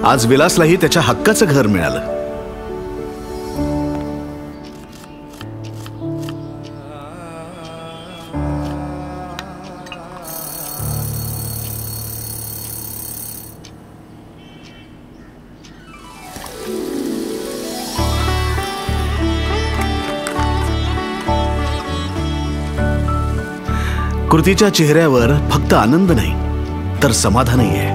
आज विलासलाही त्याच्या हक्काचं घर मिळालं. कृतीच्या चेहऱ्यावर फक्त आनंद नाही तर समाधानही आहे.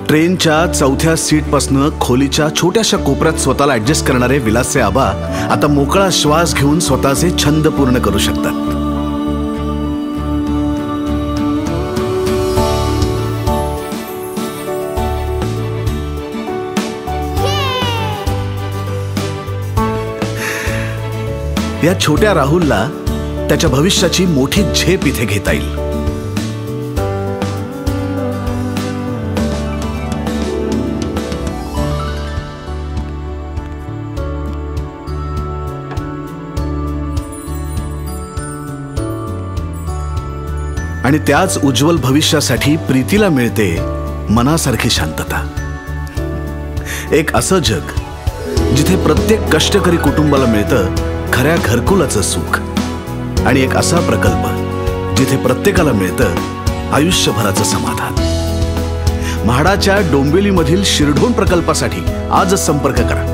ट्रेनच्या चौथ्या सीटपासनं खोलीच्या छोट्याशा कोपऱ्यात स्वतःला ऍडजस्ट करणारे विलासचे आबा आता मोकळा श्वास घेऊन स्वतःचे छंद पूर्ण करू शकतात. या छोट्या राहुलला त्याच्या भविष्याची मोठी झेप इथे घेता येईल. आणि त्याच उज्ज्वल भविष्यासाठी प्रीतीला मिळते मनासारखी शांतता. एक असं जग जिथे प्रत्येक कष्टकरी कुटुंबाला मिळतं खऱ्या घरकुलाचं सुख, आणि एक असा प्रकल्प जिथे प्रत्येकाला मिळतं आयुष्यभराचं समाधान. म्हाडाच्या डोंबिवलीमधील शिरढोण प्रकल्पासाठी आजच संपर्क करा.